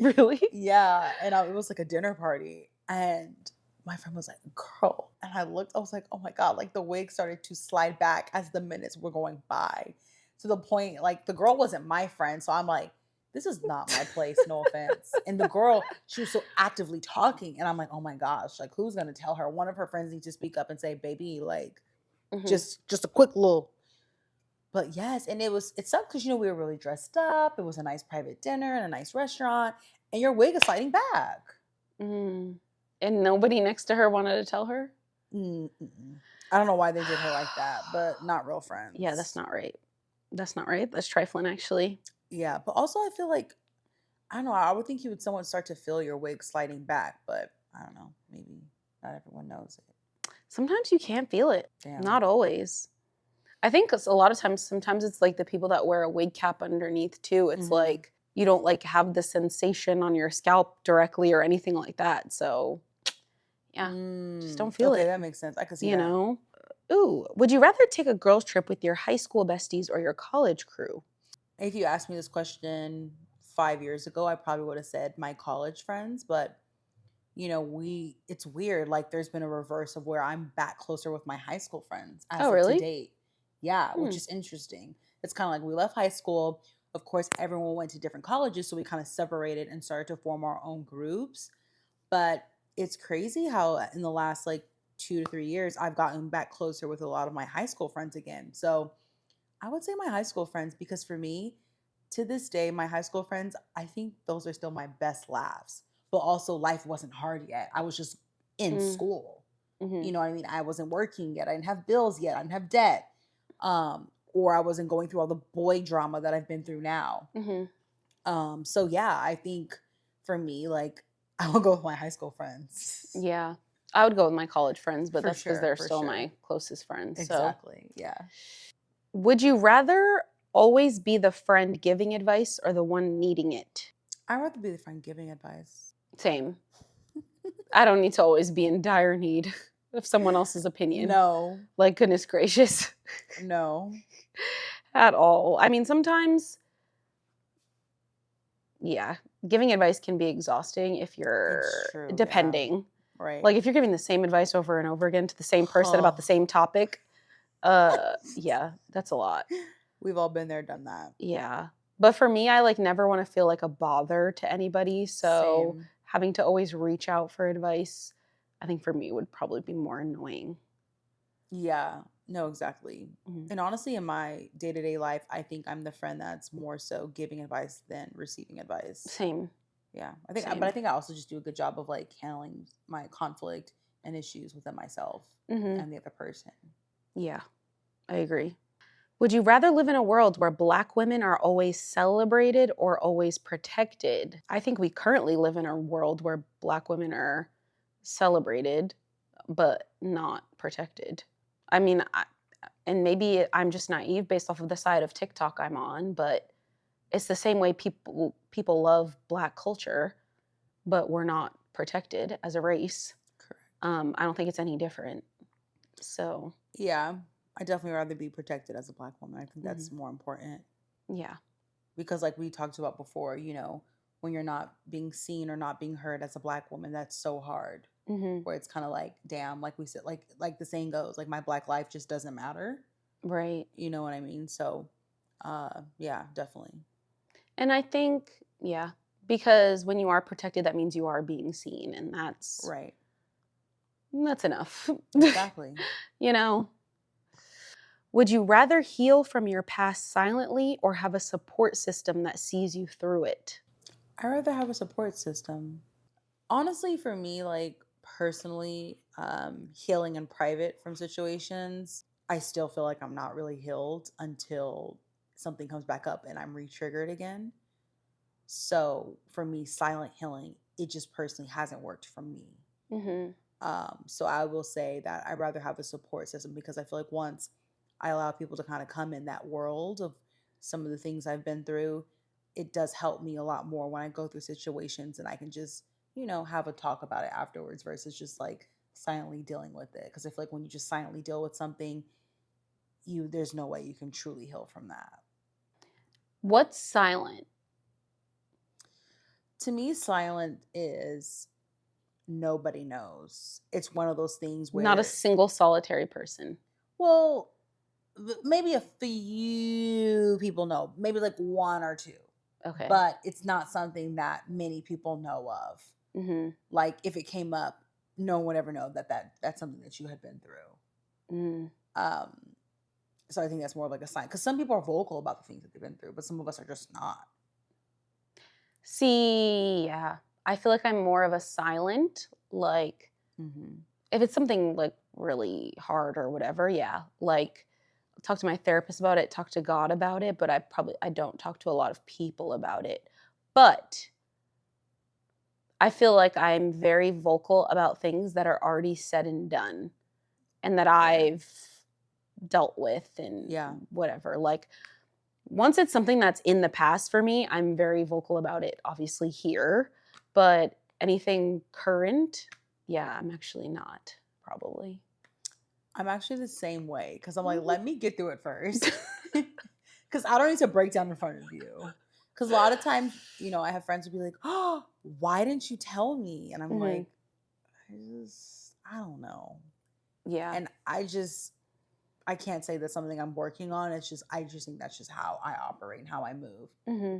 Speaker 1: Really?
Speaker 2: Yeah, and it was like a dinner party, and my friend was like, "Girl," and I looked. I was like, "Oh my god!" Like the wig started to slide back as the minutes were going by, to the point like the girl wasn't my friend, so I'm like, "This is not my place." No offense. And the girl, she was so actively talking, and I'm like, "Oh my gosh!" Like who's gonna tell her? One of her friends needs to speak up and say, "Baby, like
Speaker 1: Hmm.
Speaker 2: just a quick little." But yes, and it sucked because we were really dressed up. It was a nice private dinner in a nice restaurant, and your wig is sliding back.
Speaker 1: Mm. And nobody next to her wanted to tell her?
Speaker 2: Mm-mm. I don't know why they did her like that, but not real
Speaker 1: Yeah, that's
Speaker 2: friends.
Speaker 1: not right. That's not right. That's trifling, actually.
Speaker 2: Yeah, but also I feel like I don't know. I would think you would somewhat start to feel your wig sliding back, but I don't know. Maybe not everyone knows it.
Speaker 1: Sometimes you can't feel it.
Speaker 2: Damn.
Speaker 1: Not always. I think a lot of times, sometimes it's like the people that wear a wig cap underneath too. It's
Speaker 2: Mhm.
Speaker 1: like you don't like have the sensation on your scalp directly or anything like that. So yeah, just don't feel
Speaker 2: Okay,
Speaker 1: it,
Speaker 2: that makes sense. I can see
Speaker 1: you
Speaker 2: that.
Speaker 1: know? Ooh, would you rather take a girls trip with your high school besties or your college crew?
Speaker 2: If you asked me this question 5 years ago, I probably would have said my college friends, but it's weird. Like there's been a reverse of where I'm back closer with my high school friends as
Speaker 1: Oh,
Speaker 2: of to
Speaker 1: really?
Speaker 2: date. Yeah, which
Speaker 1: Hmm.
Speaker 2: is interesting. It's kind of like we left high school. Of course, everyone went to different colleges, so we kind of separated and started to form our own groups. But it's crazy how in the last like 2 to 3 years, I've gotten back closer with a lot of my high school friends again. So I would say my high school friends, because for me, to this day, my high school friends, I think those are still my best laughs. But also, life wasn't hard yet. I was just in
Speaker 1: Mm.
Speaker 2: school.
Speaker 1: Mm-hmm.
Speaker 2: You know what I mean? I wasn't working yet. I didn't have bills yet. I didn't have debt. Or I wasn't going through all the boy drama that I've been through now.
Speaker 1: Mm-hmm.
Speaker 2: So yeah, I think for me, like, I will go with my high school friends.
Speaker 1: Yeah. I would go with my college friends, but
Speaker 2: For
Speaker 1: that's because
Speaker 2: sure,
Speaker 1: they're
Speaker 2: for
Speaker 1: still
Speaker 2: sure.
Speaker 1: my closest friends.
Speaker 2: Exactly. Yeah.
Speaker 1: So, would you rather always be the friend giving advice or the one needing it?
Speaker 2: I'd rather be the friend giving advice.
Speaker 1: Same. I don't need to always be in dire need of someone else's opinion.
Speaker 2: No.
Speaker 1: Like, goodness gracious.
Speaker 2: No.
Speaker 1: At all. I mean, sometimes, yeah, giving advice can be exhausting if you're
Speaker 2: It's true.
Speaker 1: depending.
Speaker 2: Yeah. Right.
Speaker 1: Like, if you're giving the same advice over and over again to the same person about the same topic, yeah, that's a lot.
Speaker 2: We've all been there, done that.
Speaker 1: Yeah. But for me, I like never want to feel like a bother to anybody. So
Speaker 2: Same.
Speaker 1: having to always reach out for advice, I think for me would probably be more annoying.
Speaker 2: Yeah. No, exactly.
Speaker 1: Mhm.
Speaker 2: And honestly, in my day-to-day life, I think I'm the friend that's more so giving advice than receiving advice.
Speaker 1: Same.
Speaker 2: Yeah. I think,
Speaker 1: Same.
Speaker 2: but I think I also just do a good job of like handling my conflict and issues within myself
Speaker 1: Mhm.
Speaker 2: and the other person.
Speaker 1: Yeah, I agree. Would you rather live in a world where Black women are always celebrated or always protected? I think we currently live in a world where Black women are celebrated, but not protected. I mean, and maybe I'm just naive based off of the side of TikTok I'm on, but it's the same way people love Black culture, but we're not protected as a race.
Speaker 2: Correct.
Speaker 1: I don't think it's any different. So
Speaker 2: Yeah. I definitely rather be protected as a Black woman. I think that's more important.
Speaker 1: yeah.
Speaker 2: Because like we talked about before, you know, when you're not being seen or not being heard as a Black woman, that's so hard.
Speaker 1: Mm-hmm.
Speaker 2: Where it's kind of like, damn, like we said, like the saying goes, like my Black life just doesn't matter.
Speaker 1: Right.
Speaker 2: You know what I mean? So yeah, definitely.
Speaker 1: And I think, yeah, because when you are protected, that means you are being seen, and that's
Speaker 2: Right.
Speaker 1: That's enough.
Speaker 2: Exactly.
Speaker 1: You know? Would you rather heal from your past silently or have a support system that sees you through it?
Speaker 2: I'd rather have a support system. Honestly, for me, like personally, healing in private from situations, I still feel like I'm not really healed until something comes back up and I'm re-triggered again. So for me, silent healing, it just personally hasn't worked for me.
Speaker 1: Mm-hmm.
Speaker 2: So I will say that I'd rather have a support system, because I feel like once I allow people to kind of come in that world of some of the things I've been through, it does help me a lot more when I go through situations and I can just, you know, have a talk about it afterwards versus just like silently dealing with it. Because I feel like when you just silently deal with something, there's no way you can truly heal from that.
Speaker 1: What's silent?
Speaker 2: To me, silent is nobody knows. It's one of those things where
Speaker 1: Not a single solitary person.
Speaker 2: well, maybe a few people know, maybe like one or two,
Speaker 1: Okay.
Speaker 2: but it's not something that many people know of.
Speaker 1: Mm-hmm.
Speaker 2: Like if it came up, no one would ever know that's something that you had been through.
Speaker 1: Mm.
Speaker 2: So I think that's more of like a sign, because some people are vocal about the things that they've been through, but some of us are just not.
Speaker 1: See, yeah. I feel like I'm more of a silent, like, if it's something like really hard or whatever, yeah. Like, talk to my therapist about it, talk to God about it, but I don't talk to a lot of people about it. But I feel like I'm very vocal about things that are already said and done and that I've dealt with and whatever. Like, once it's something that's in the past for me, I'm very vocal about it, obviously here. But anything current, yeah, I'm actually not, probably.
Speaker 2: I'm actually the same way, because I'm like, let me get through it first. Because I don't need to break down in front of you. Because a lot of times, you know, I have friends who be like, oh, why didn't you tell me? And I'm like, I don't know.
Speaker 1: Yeah.
Speaker 2: And I can't say that's something I'm working on. I just think that's just how I operate and how I move.
Speaker 1: Mm-hmm.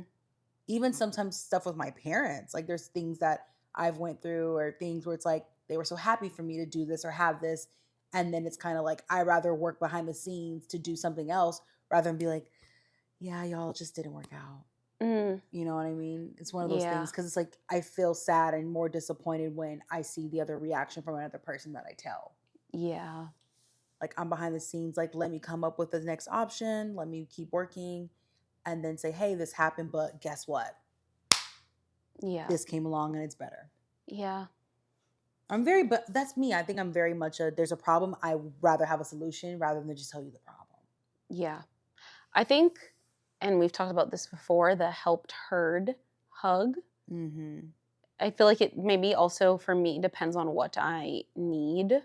Speaker 2: Even sometimes stuff with my parents, like there's things that I've went through, or things where it's like they were so happy for me to do this or have this, and then it's kind of like I rather work behind the scenes to do something else rather than be like, yeah, y'all, it just didn't work out.
Speaker 1: Mm,
Speaker 2: You know what I mean? It's one of those
Speaker 1: yeah.
Speaker 2: things because it's like I feel sad and more disappointed when I see the other reaction from another person that I tell.
Speaker 1: Yeah.
Speaker 2: Like I'm behind the scenes, like let me come up with the next option, let me keep working, and then say, hey, this happened, but guess what?
Speaker 1: Yeah.
Speaker 2: This came along and it's better.
Speaker 1: Yeah.
Speaker 2: But that's me. I think I'm very much there's a problem. I would rather have a solution rather than just tell you the problem.
Speaker 1: Yeah. I think, and we've talked about this before, the helped heard hug.
Speaker 2: Mm-hmm.
Speaker 1: I feel like it maybe also for me depends on what I need.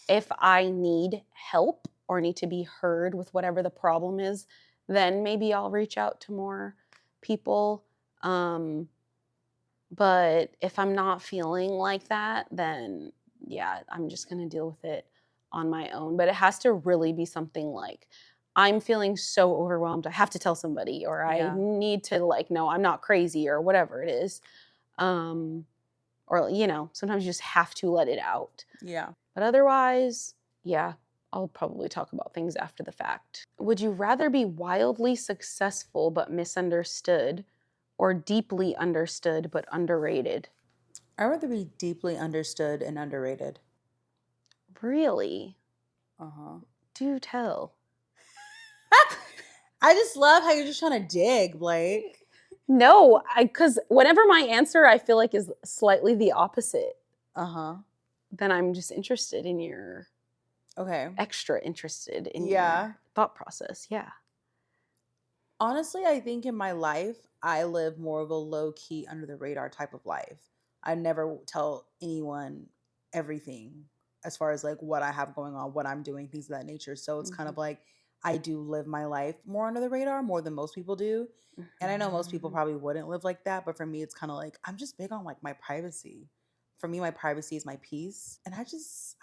Speaker 1: If I need help or need to be heard with whatever the problem is, then maybe I'll reach out to more people. But if I'm not feeling like that, then yeah, I'm just going to deal with it on my own. But it has to really be something like, I'm feeling so overwhelmed, I have to tell somebody, or I
Speaker 2: Yeah.
Speaker 1: need to, like, no, I'm not crazy, or whatever it is. Or, sometimes you just have to let it out.
Speaker 2: Yeah.
Speaker 1: But otherwise, yeah, I'll probably talk about things after the fact. Would you rather be wildly successful but misunderstood, or deeply understood but underrated?
Speaker 2: I'd rather be deeply understood and underrated.
Speaker 1: Really?
Speaker 2: Uh-huh.
Speaker 1: Do tell.
Speaker 2: I just love how you're just trying to dig, Blake.
Speaker 1: No, because whenever my answer I feel like is slightly the opposite,
Speaker 2: Uh-huh.
Speaker 1: then I'm just interested in extra interested in your thought process. Yeah.
Speaker 2: Honestly, I think in my life, I live more of a low-key, under the radar type of life. I never tell anyone everything as far as like what I have going on, what I'm doing, things of that nature. So it's kind of like I do live my life more under the radar, more than most people do. And I know most people probably wouldn't live like that, but for me, it's kind of like I'm just big on like my privacy. For me, my privacy is my peace. And I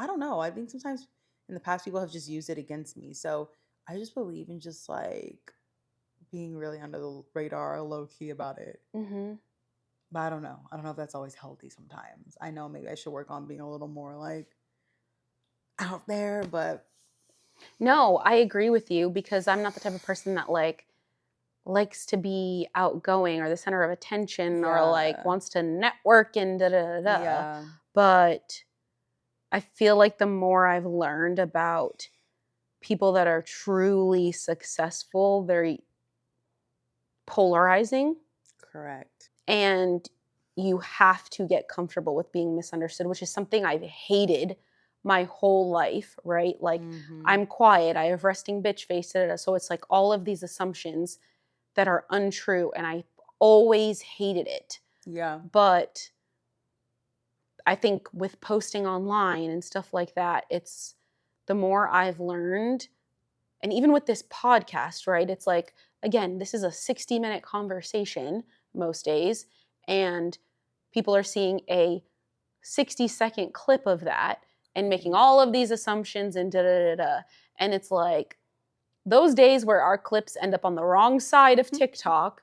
Speaker 2: don't know. I think sometimes in the past, people have just used it against me. So I just believe in just like being really under the radar, low key about it.
Speaker 1: Mm-hmm.
Speaker 2: But I don't know. I don't know if that's always healthy sometimes. I know maybe I should work on being a little more like out there, but
Speaker 1: No, I agree with you because I'm not the type of person that likes to be outgoing or the center of attention or like
Speaker 2: yeah.
Speaker 1: wants to network and da da da da.
Speaker 2: Yeah.
Speaker 1: But I feel like the more I've learned about people that are truly successful, they're polarizing,
Speaker 2: Correct.
Speaker 1: and you have to get comfortable with being misunderstood, which is something I've hated my whole life, right? Like, I'm quiet, I have resting bitch face, da, da, da. So it's like all of these assumptions that are untrue, and I always hated it.
Speaker 2: Yeah.
Speaker 1: But I think with posting online and stuff like that, it's the more I've learned, and even with this podcast, right? It's like, again, this is a 60-minute conversation most days, and people are seeing a 60-second clip of that and making all of these assumptions and da da da da. And it's like those days where our clips end up on the wrong side of TikTok,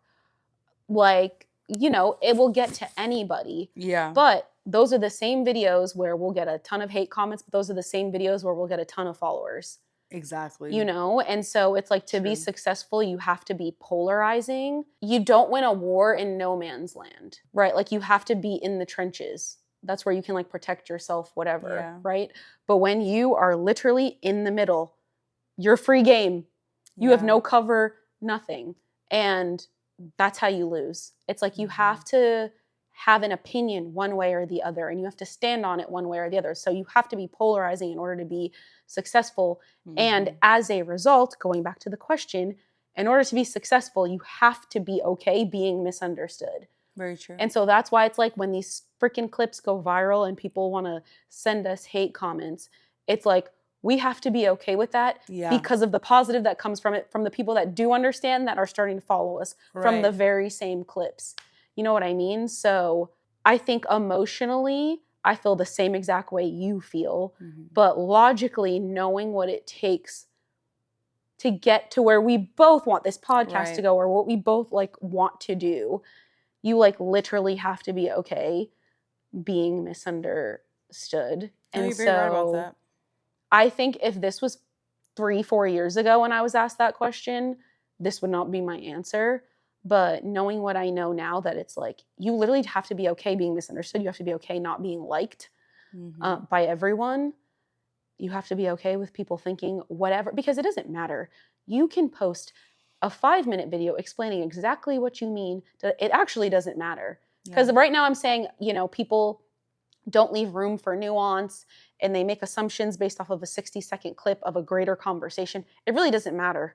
Speaker 1: like, it will get to anybody.
Speaker 2: Yeah.
Speaker 1: But those are the same videos where we'll get a ton of hate comments, but those are the same videos where we'll get a ton of followers.
Speaker 2: Exactly.
Speaker 1: And so it's like to be successful, you have to be polarizing. You don't win a war in no man's land, right? Like you have to be in the trenches. That's where you can like protect yourself, whatever, right? But when you are literally in the middle, you're free game. You have no cover, nothing. And that's how you lose. It's like you have to have an opinion one way or the other, and you have to stand on it one way or the other. So you have to be polarizing in order to be successful. And as a result, going back to the question, in order to be successful, you have to be okay being misunderstood.
Speaker 2: Very true.
Speaker 1: And so that's why it's like when these freaking clips go viral and people want to send us hate comments, it's like we have to be okay with that because of the positive that comes from it, from the people that do understand, that are starting to follow us from the very same clips. You know what I mean? So I think emotionally, I feel the same exact way you feel, but logically, knowing what it takes to get to where we both want this podcast to go, or what we both like want to do, You like literally have to be okay being misunderstood.
Speaker 2: No,
Speaker 1: And
Speaker 2: you're very right about
Speaker 1: so
Speaker 2: that.
Speaker 1: I think if this was 3-4 years ago when I was asked that question, this would not be my answer. But knowing what I know now, that it's like you literally have to be okay being misunderstood. You have to be okay not being liked by everyone. You have to be okay with people thinking whatever, because it doesn't matter. You can post a 5-minute video explaining exactly what you mean. It actually doesn't matter. Because right now I'm saying, people don't leave room for nuance and they make assumptions based off of a 60-second clip of a greater conversation. It really doesn't matter.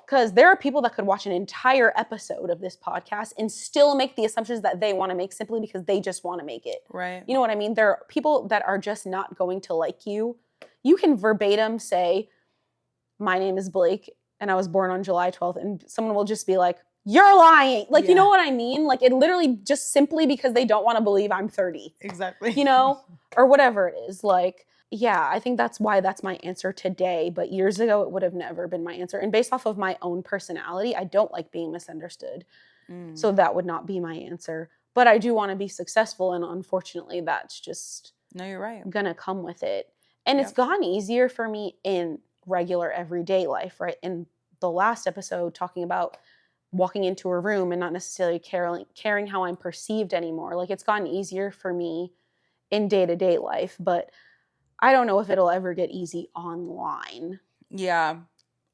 Speaker 1: Because there are people that could watch an entire episode of this podcast and still make the assumptions that they want to make simply because they just want to make it.
Speaker 2: Right.
Speaker 1: You know what I mean? There are people that are just not going to like you. You can verbatim say, my name is Blake and I was born on July 12th, and someone will just be like, you're lying. Like, you know what I mean? Like, it literally just simply because they don't want to believe I'm 30.
Speaker 2: Exactly.
Speaker 1: Or whatever it is. Like, yeah, I think that's why that's my answer today. But years ago, it would have never been my answer. And based off of my own personality, I don't like being misunderstood. So that would not be my answer. But I do want to be successful. And unfortunately, that's just
Speaker 2: no, you're right.
Speaker 1: Gonna come with it. And it's gotten easier for me in regular everyday life, right? In the last episode, talking about walking into a room and not necessarily caring how I'm perceived anymore. Like, it's gotten easier for me in day-to-day life, but I don't know if it'll ever get easy online.
Speaker 2: Yeah.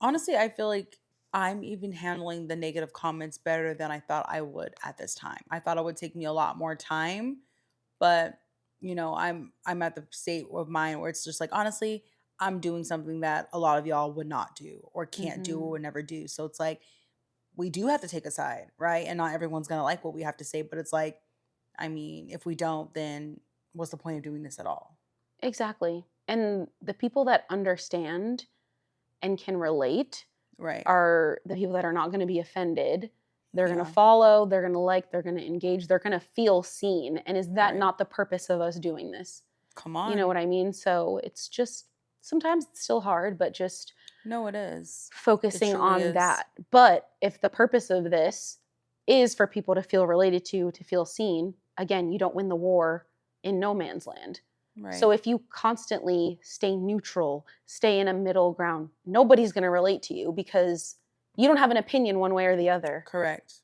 Speaker 2: Honestly, I feel like I'm even handling the negative comments better than I thought I would at this time. I thought it would take me a lot more time, but I'm at the state of mind where it's just like, honestly, I'm doing something that a lot of y'all would not do or can't do or would never do. So it's like, we do have to take a side, right? And not everyone's going to like what we have to say, but it's like, I mean, if we don't, then what's the point of doing this at all?
Speaker 1: Exactly. And the people that understand and can relate
Speaker 2: right
Speaker 1: are the people that are not going to be offended. They're going to follow, they're going to like, they're going to engage, they're going to feel seen. And is that not the purpose of us doing this?
Speaker 2: Come on.
Speaker 1: You know what I mean? So it's just, sometimes it's still hard, but just
Speaker 2: no, it is
Speaker 1: focusing on that. But if the purpose of this is for people to feel related to feel seen, again, you don't win the war in no man's land. Right. So if you constantly stay neutral, stay in a middle ground, nobody's going to relate to you because you don't have an opinion one way or the other.
Speaker 2: Correct.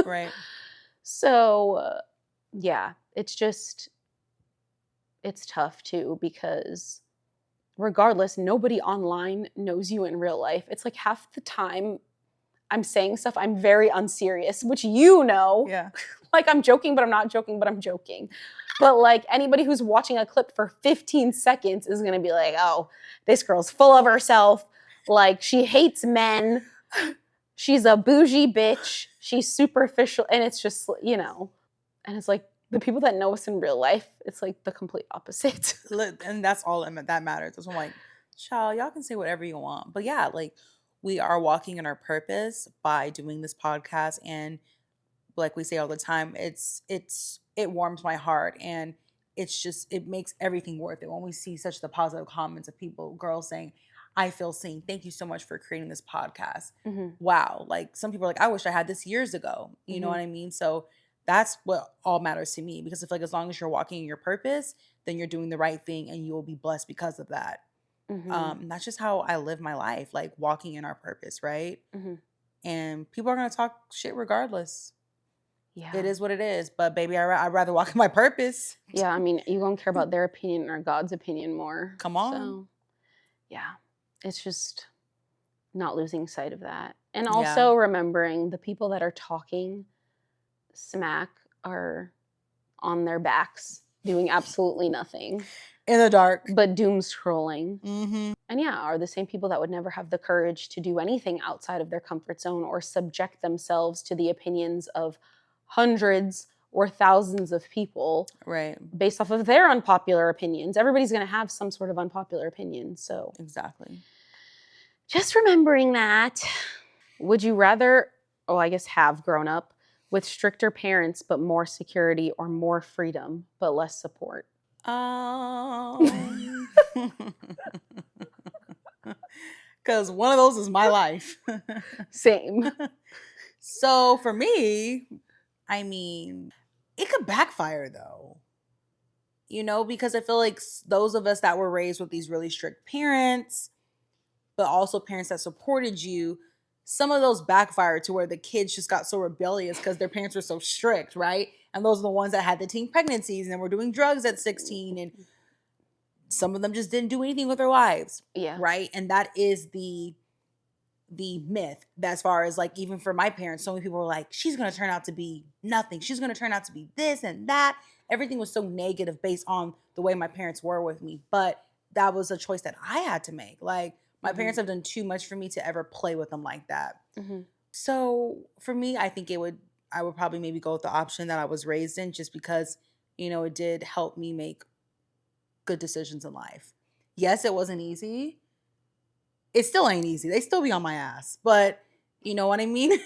Speaker 2: Right.
Speaker 1: So, yeah, it's tough too, because regardless, nobody online knows you in real life. It's like half the time I'm saying stuff, I'm very unserious, which
Speaker 2: Yeah.
Speaker 1: Like, I'm joking, but I'm not joking, but I'm joking. But like, anybody who's watching a clip for 15 seconds is going to be like, oh, this girl's full of herself. Like, she hates men. She's a bougie bitch. She's superficial. And it's just, and it's like, the people that know us in real life, it's like the complete opposite.
Speaker 2: And that's all that matters. That's why I'm like, child, y'all can say whatever you want. But yeah, like, we are walking in our purpose by doing this podcast. And like we say all the time, it warms my heart, and it makes everything worth it when we see such the positive comments of people, girls saying, I feel seen. Thank you so much for creating this podcast. Wow. Like, some people are like, I wish I had this years ago. You know what I mean? So that's what all matters to me, because I feel like as long as you're walking in your purpose, then you're doing the right thing and you will be blessed because of that. That's just how I live my life, like walking in our purpose, right? And people are going to talk shit regardless. Yeah. It is what it is. But baby, I'd rather walk in my purpose.
Speaker 1: Yeah, I mean, you don't care about their opinion or God's opinion more.
Speaker 2: Come on.
Speaker 1: So, yeah, it's just not losing sight of that. And also remembering the people that are talking smack are on their backs doing absolutely nothing.
Speaker 2: In the dark.
Speaker 1: But doom scrolling. And yeah, are the same people that would never have the courage to do anything outside of their comfort zone or subject themselves to the opinions of hundreds or thousands of people,
Speaker 2: right,
Speaker 1: based off of their unpopular opinions. Everybody's going to have some sort of unpopular opinion. So
Speaker 2: exactly,
Speaker 1: just remembering that. Would you rather, I guess, have grown up with stricter parents but more security, or more freedom but less support?
Speaker 2: Because one of those is my life.
Speaker 1: Same.
Speaker 2: So for me, I mean, it could backfire though. Because I feel like those of us that were raised with these really strict parents, but also parents that supported you, some of those backfired to where the kids just got so rebellious because their parents were so strict, right? And those are the ones that had the teen pregnancies and were doing drugs at 16, and some of them just didn't do anything with their lives.
Speaker 1: Yeah.
Speaker 2: Right? And that is the myth, that as far as like, even for my parents, so many people were like, she's going to turn out to be nothing. She's going to turn out to be this and that. Everything was so negative based on the way my parents were with me. But that was a choice that I had to make. Like, my parents have done too much for me to ever play with them like that. So for me, I think I would probably maybe go with the option that I was raised in, just because, it did help me make good decisions in life. Yes, it wasn't easy. It still ain't easy. They still be on my ass. But you know what I mean?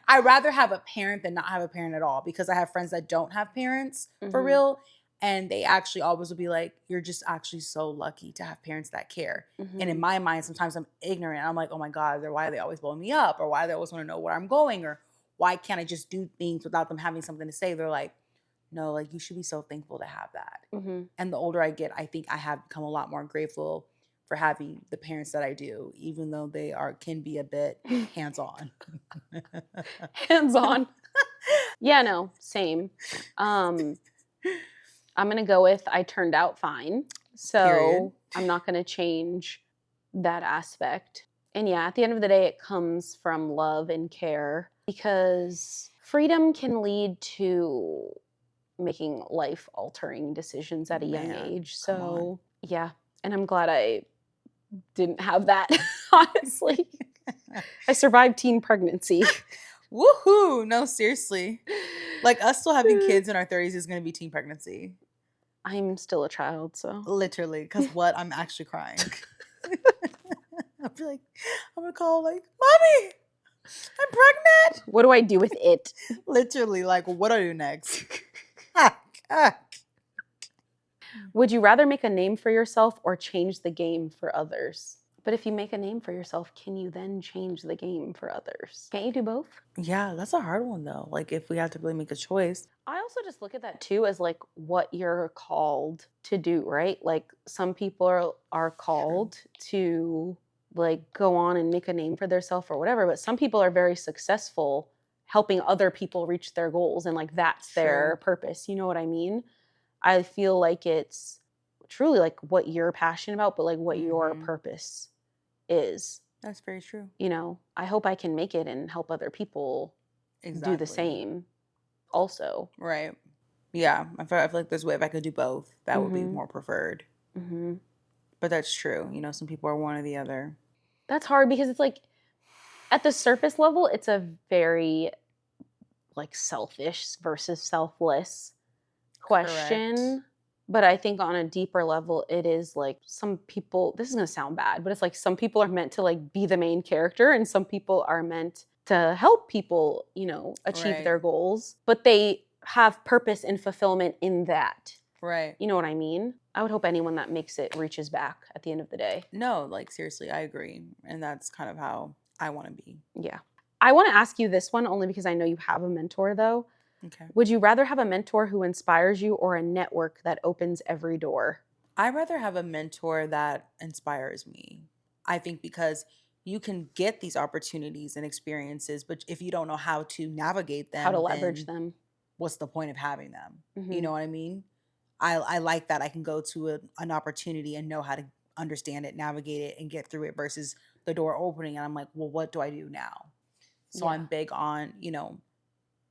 Speaker 2: I'd rather have a parent than not have a parent at all, because I have friends that don't have parents for real. And they actually always will be like, you're just actually so lucky to have parents that care. And in my mind, sometimes I'm ignorant. I'm like, oh my God, why are they always blowing me up? Or why do they always want to know where I'm going? Or why can't I just do things without them having something to say? They're like, no, like, you should be so thankful to have that. And the older I get, I think I have become a lot more grateful for having the parents that I do, even though they can be a bit hands-on.
Speaker 1: Hands-on. Yeah, no, same. I'm going to go with I turned out fine. So
Speaker 2: Period.
Speaker 1: I'm not going to change that aspect. And yeah, at the end of the day, it comes from love and care, because freedom can lead to making life-altering decisions at a young age. So yeah, and I'm glad I didn't have that, honestly. I survived teen pregnancy.
Speaker 2: Woohoo! No, seriously. Like, us still having kids in our 30s is going to be teen pregnancy.
Speaker 1: I'm still a child, so.
Speaker 2: Literally, because what? I'm actually crying. I'll be like, I'm going to call like, Mommy, I'm pregnant.
Speaker 1: What do I do with it?
Speaker 2: Literally, like, what do I do next?
Speaker 1: Would you rather make a name for yourself or change the game for others? But if you make a name for yourself, can you then change the game for others? Can't you do both?
Speaker 2: Yeah, that's a hard one though. Like, if we had to really make a choice.
Speaker 1: I also just look at that too as like what you're called to do, right? Like, some people are called to like go on and make a name for themselves or whatever, but some people are very successful helping other people reach their goals, and like that's their purpose. You know what I mean? I feel like it's truly like what you're passionate about, but like what your purpose is.
Speaker 2: That's very true.
Speaker 1: I hope I can make it and help other people do the same also.
Speaker 2: Right. Yeah. I feel like there's a way, if I could do both, that would be more preferred. But that's true. Some people are one or the other.
Speaker 1: That's hard, because it's like, at the surface level, it's a very like selfish versus selfless question. Correct. But I think on a deeper level, it is like, some people, this is going to sound bad, but it's like some people are meant to like be the main character, and some people are meant to help people, achieve their goals, but they have purpose and fulfillment in that.
Speaker 2: Right.
Speaker 1: You know what I mean? I would hope anyone that makes it reaches back at the end of the day.
Speaker 2: No, like, seriously, I agree. And that's kind of how I want to be.
Speaker 1: Yeah. I want to ask you this one only because I know you have a mentor, though.
Speaker 2: Okay.
Speaker 1: Would you rather have a mentor who inspires you or a network that opens every door?
Speaker 2: I'd rather have a mentor that inspires me. I think because you can get these opportunities and experiences, but if you don't know how to navigate them,
Speaker 1: how to leverage them,
Speaker 2: what's the point of having them? You know what I mean? I like that I can go to an opportunity and know how to understand it, navigate it, and get through it, versus the door opening and I'm like, well, what do I do now? So I'm big on,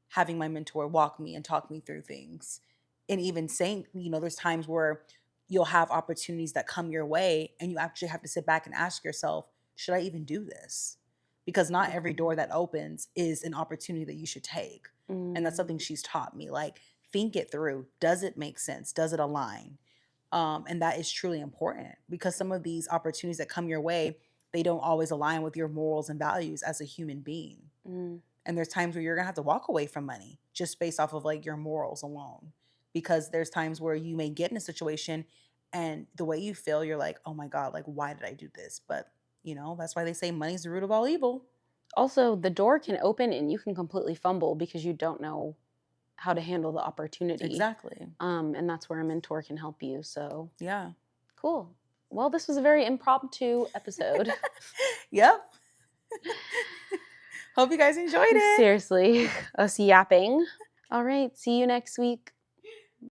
Speaker 2: having my mentor walk me and talk me through things. And even saying, there's times where you'll have opportunities that come your way and you actually have to sit back and ask yourself, should I even do this? Because not every door that opens is an opportunity that you should take. And that's something she's taught me. Like, think it through. Does it make sense? Does it align? And that is truly important, because some of these opportunities that come your way, they don't always align with your morals and values as a human being. And there's times where you're going to have to walk away from money just based off of like your morals alone, because there's times where you may get in a situation and the way you feel, you're like, oh my God, like, why did I do this? But that's why they say money's the root of all evil.
Speaker 1: Also, the door can open and you can completely fumble because you don't know how to handle the opportunity.
Speaker 2: Exactly.
Speaker 1: And that's where a mentor can help you. So
Speaker 2: yeah.
Speaker 1: Cool. Well, this was a very impromptu episode.
Speaker 2: Yep. Hope you guys enjoyed it.
Speaker 1: Seriously, us yapping. All right, see you next week.